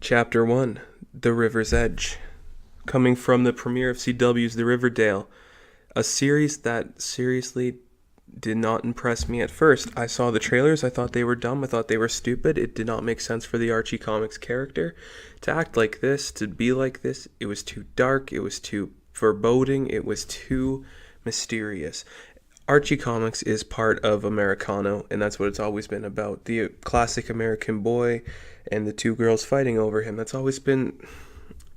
Chapter 1, The River's Edge. Coming from the premiere of CW's The Riverdale, a series that seriously did not impress me at first. I saw the trailers, I thought they were dumb, I thought they were stupid. It did not make sense for the Archie Comics character to act like this, to be like this. It was too dark, it was too foreboding, it was too mysterious. Archie Comics is part of Americano, and that's what it's always been about. The classic American boy and the two girls fighting over him. That's always been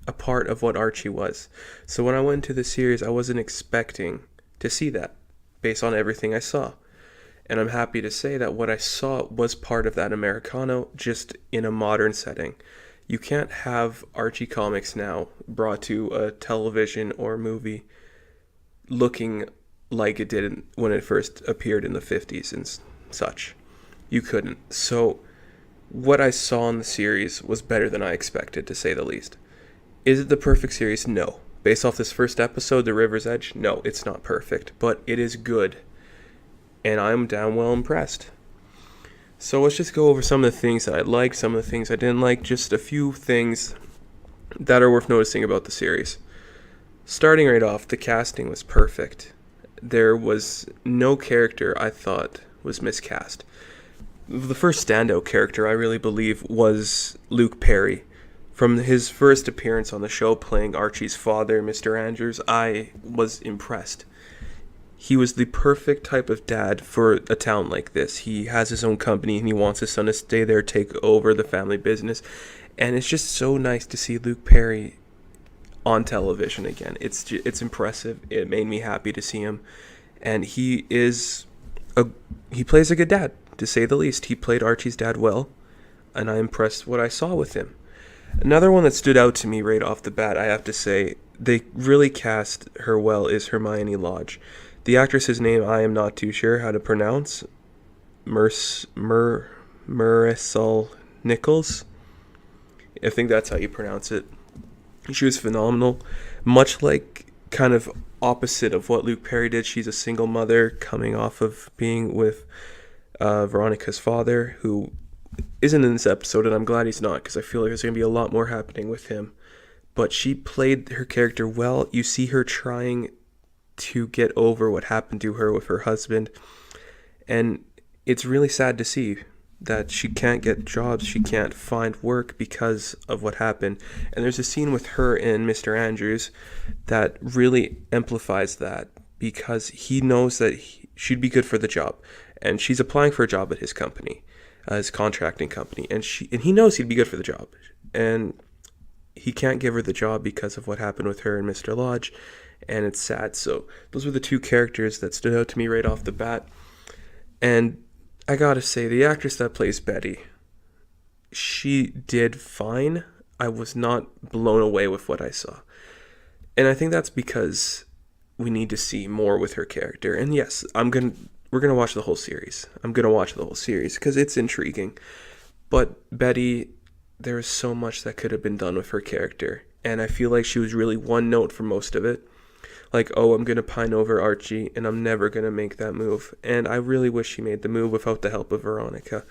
a part of what Archie was. So when I went to the series, I wasn't expecting to see that based on everything I saw. And I'm happy to say that what I saw was part of that Americano, just in a modern setting. You can't have Archie Comics now brought to a television or movie looking like it did when it first appeared in the 50s and such. You couldn't. So what I saw in the series was better than I expected, to say the least. Is it the perfect series? No. Based off this first episode, The River's Edge, no, it's not perfect, but it is good. And I'm damn well impressed. So let's just go over some of the things that I liked, some of the things I didn't like, just a few things that are worth noticing about the series. Starting right off, the casting was perfect. There was no character I thought was miscast. The first standout character, I really believe, was Luke Perry. From his first appearance on the show playing Archie's father, Mr. Andrews, I was impressed. He was the perfect type of dad for a town like this. He has his own company and he wants his son to stay there, take over the family business. And it's just so nice to see Luke Perry on television again. It's impressive. It made me happy to see him. And he plays a good dad, to say the least. He played Archie's dad well, and I impressed what I saw with him. Another one that stood out to me right off the bat, I have to say, they really cast her well, is Hermione Lodge. The actress's name I am not too sure how to pronounce. Marisol Nichols. I think that's how you pronounce it. She was phenomenal. Much like kind of opposite of what Luke Perry did. She's a single mother coming off of being with Veronica's father, who isn't in this episode, and I'm glad he's not, because I feel like there's going to be a lot more happening with him. But she played her character well. You see her trying to get over what happened to her with her husband, and it's really sad to see that she can't get jobs, she can't find work because of what happened. And there's a scene with her and Mr. Andrews that really amplifies that, because he knows that she'd be good for the job, and she's applying for a job at his company, his contracting company, and he knows he'd be good for the job, and he can't give her the job because of what happened with her and Mr. Lodge, and it's sad. So those were the two characters that stood out to me right off the bat. And I gotta say, the actress that plays Betty, she did fine. I was not blown away with what I saw. And I think that's because we need to see more with her character. And yes, we're gonna watch the whole series. I'm gonna watch the whole series because it's intriguing. But Betty, there is so much that could have been done with her character. And I feel like she was really one note for most of it. Like, oh, I'm going to pine over Archie, and I'm never going to make that move. And I really wish she made the move without the help of Veronica.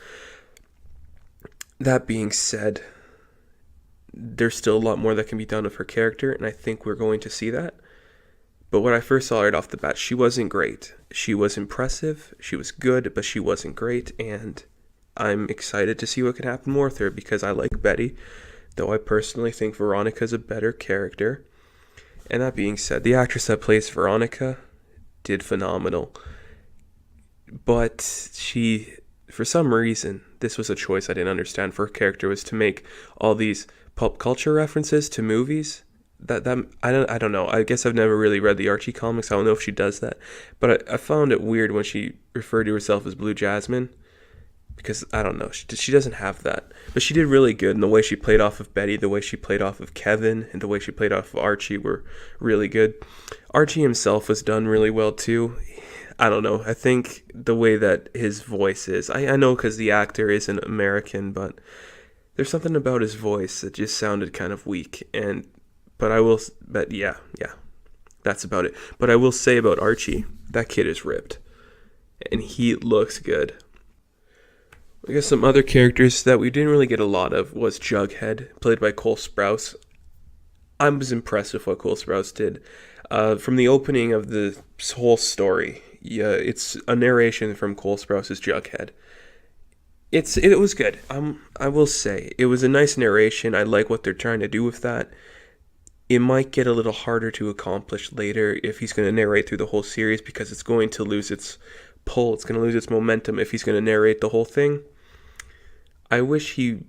That being said, there's still a lot more that can be done with her character, and I think we're going to see that. But when I first saw her right off the bat, she wasn't great. She was impressive, she was good, but she wasn't great, and I'm excited to see what can happen more with her, because I like Betty, though I personally think Veronica's a better character. And that being said, the actress that plays Veronica did phenomenal. But she, for some reason, this was a choice I didn't understand for her character, was to make all these pop culture references to movies. I don't know. I guess I've never really read the Archie comics. I don't know if she does that. But I found it weird when she referred to herself as Blue Jasmine. Because, I don't know, she doesn't have that. But she did really good, and the way she played off of Betty, the way she played off of Kevin, and the way she played off of Archie were really good. Archie himself was done really well, too. I don't know, I think the way that his voice is, I know because the actor isn't American, but there's something about his voice that just sounded kind of weak. But yeah, that's about it. But I will say about Archie, that kid is ripped, and he looks good. I guess some other characters that we didn't really get a lot of was Jughead, played by Cole Sprouse. I was impressed with what Cole Sprouse did. From the opening of the whole story, yeah, it's a narration from Cole Sprouse's Jughead. It was good. I will say it was a nice narration. I like what they're trying to do with that. It might get a little harder to accomplish later if he's going to narrate through the whole series because it's going to lose its pull. It's going to lose its momentum if he's going to narrate the whole thing. I wish he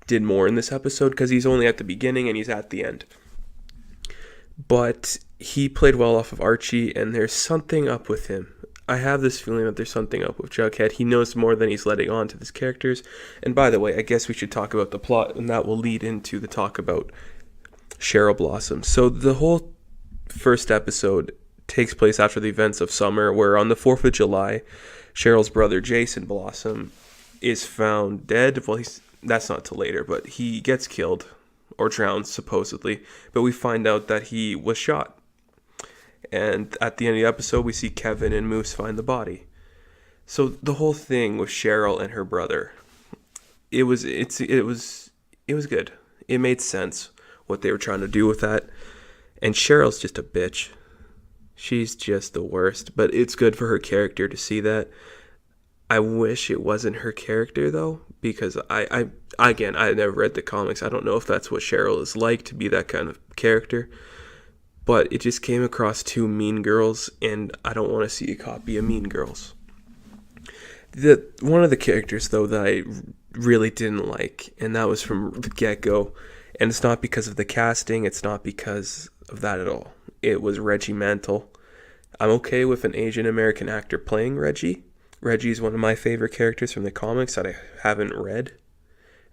did more in this episode because he's only at the beginning and he's at the end. But he played well off of Archie, and there's something up with him. I have this feeling that there's something up with Jughead. He knows more than he's letting on to his characters. And by the way, I guess we should talk about the plot, and that will lead into the talk about Cheryl Blossom. So the whole first episode takes place after the events of summer, where on the 4th of July, Cheryl's brother Jason Blossom is found dead. Well, that's not till later, but he gets killed or drowned, supposedly. But we find out that he was shot. And at the end of the episode, we see Kevin and Moose find the body. So the whole thing with Cheryl and her brother, it was good. It made sense what they were trying to do with that. And Cheryl's just a bitch. She's just the worst. But it's good for her character to see that. I wish it wasn't her character, though, because I never read the comics. I don't know if that's what Cheryl is like, to be that kind of character. But it just came across too Mean Girls, and I don't want to see a copy of Mean Girls. One of the characters, though, that I really didn't like, and that was from the get-go, and it's not because of the casting, it's not because of that at all. It was Reggie Mantle. I'm okay with an Asian American actor playing Reggie. Reggie's one of my favorite characters from the comics that I haven't read.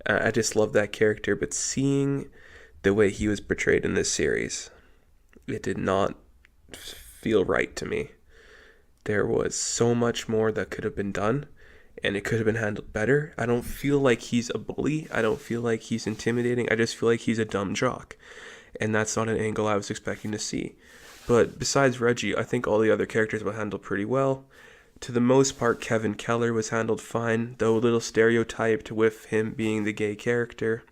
I just love that character, but seeing the way he was portrayed in this series, it did not feel right to me. There was so much more that could have been done, and it could have been handled better. I don't feel like he's a bully. I don't feel like he's intimidating. I just feel like he's a dumb jock, and that's not an angle I was expecting to see. But besides Reggie, I think all the other characters were handled pretty well. To the most part, Kevin Keller was handled fine, though a little stereotyped with him being the gay character.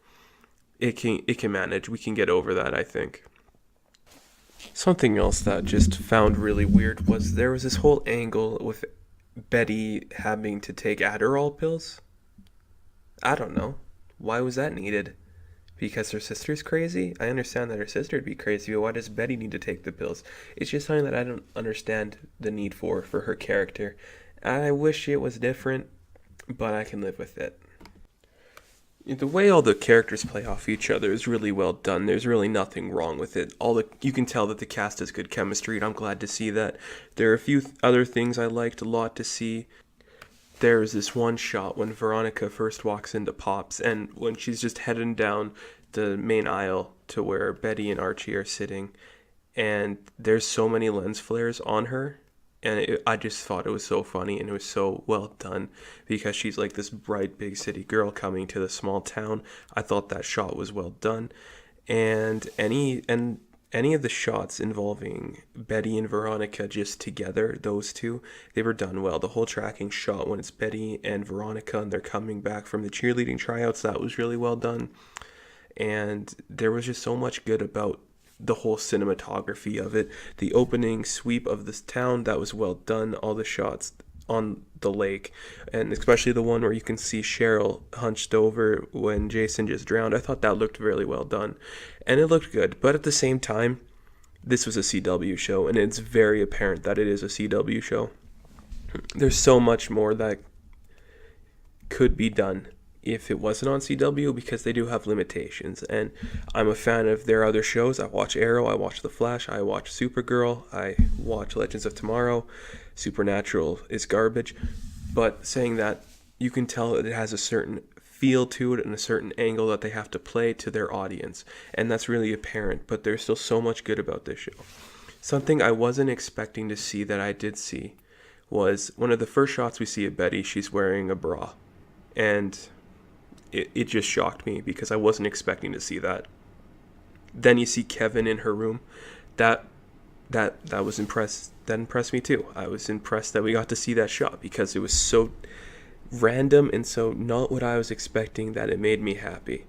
It can manage. We can get over that, I think. Something else that just found really weird was there was this whole angle with Betty having to take Adderall pills. I don't know. Why was that needed? Because her sister's crazy? I understand that her sister would be crazy, but why does Betty need to take the pills? It's just something that I don't understand the need for her character. I wish it was different, but I can live with it. The way all the characters play off each other is really well done. There's really nothing wrong with it. You can tell that the cast has good chemistry, and I'm glad to see that. There are a few other things I liked a lot to see. There's this one shot when Veronica first walks into Pops, and when she's just heading down the main aisle to where Betty and Archie are sitting, and there's so many lens flares on her, and I just thought it was so funny, and it was so well done, because she's like this bright big city girl coming to the small town. I thought that shot was well done, and any of the shots involving Betty and Veronica just together, those two, they were done well. The whole tracking shot when it's Betty and Veronica and they're coming back from the cheerleading tryouts, that was really well done. And there was just so much good about the whole cinematography of it. The opening sweep of this town, that was well done. All the shots on the lake, and especially the one where you can see Cheryl hunched over when Jason just drowned. I thought that looked really well done, and it looked good. But at the same time, this was a CW show, and it's very apparent that it is a CW show. There's so much more that could be done if it wasn't on CW, because they do have limitations, and I'm a fan of their other shows. I watch Arrow, I watch The Flash, I watch Supergirl, I watch Legends of Tomorrow. Supernatural is garbage, but saying that, you can tell that it has a certain feel to it and a certain angle that they have to play to their audience, and that's really apparent. But there's still so much good about this show. Something I wasn't expecting to see that I did see was one of the first shots we see of Betty. She's wearing a bra, and it just shocked me because I wasn't expecting to see that. Then you see Kevin in her room. That impressed me too. I was impressed that we got to see that shot because it was so random and so not what I was expecting that it made me happy.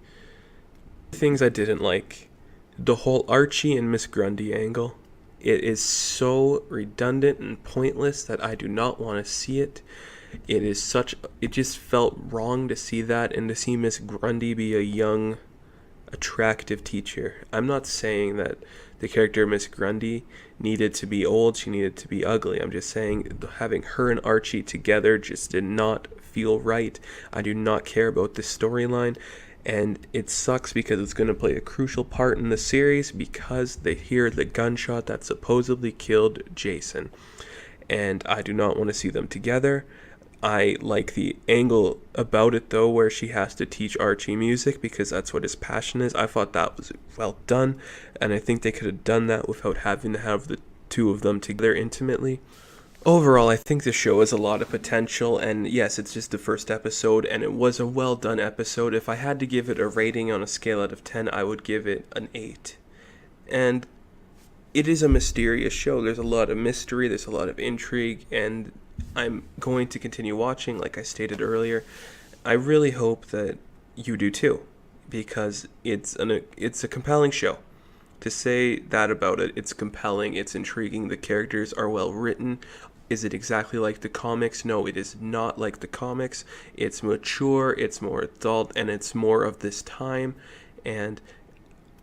Things I didn't like. The whole Archie and Miss Grundy angle. It is so redundant and pointless that I do not want to see it. It just felt wrong to see that and to see Miss Grundy be a young, attractive teacher. I'm not saying that the character Miss Grundy needed to be old, she needed to be ugly. I'm just saying having her and Archie together just did not feel right. I do not care about this storyline, and it sucks because it's going to play a crucial part in the series because they hear the gunshot that supposedly killed Jason, and I do not want to see them together. I like the angle about it though, where she has to teach Archie music because that's what his passion is. I thought that was well done, and I think they could have done that without having to have the two of them together intimately. Overall, I think the show has a lot of potential, and yes, it's just the first episode, and it was a well done episode. If I had to give it a rating on a scale out of 10, I would give it an 8. And it is a mysterious show. There's a lot of mystery, there's a lot of intrigue, and I'm going to continue watching, like I stated earlier. I really hope that you do too, because it's a compelling show. To say that about it, it's compelling, it's intriguing, the characters are well written. Is it exactly like the comics? No, it is not like the comics. It's mature, it's more adult, and it's more of this time. And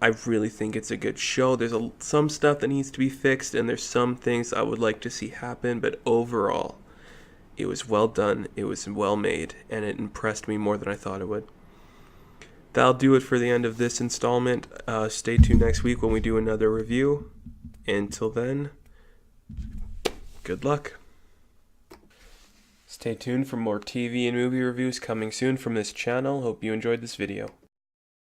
I really think it's a good show. There's some stuff that needs to be fixed, and there's some things I would like to see happen, but overall, it was well done, it was well made, and it impressed me more than I thought it would. That'll do it for the end of this installment. Stay tuned next week when we do another review. Until then, good luck. Stay tuned for more TV and movie reviews coming soon from this channel. Hope you enjoyed this video.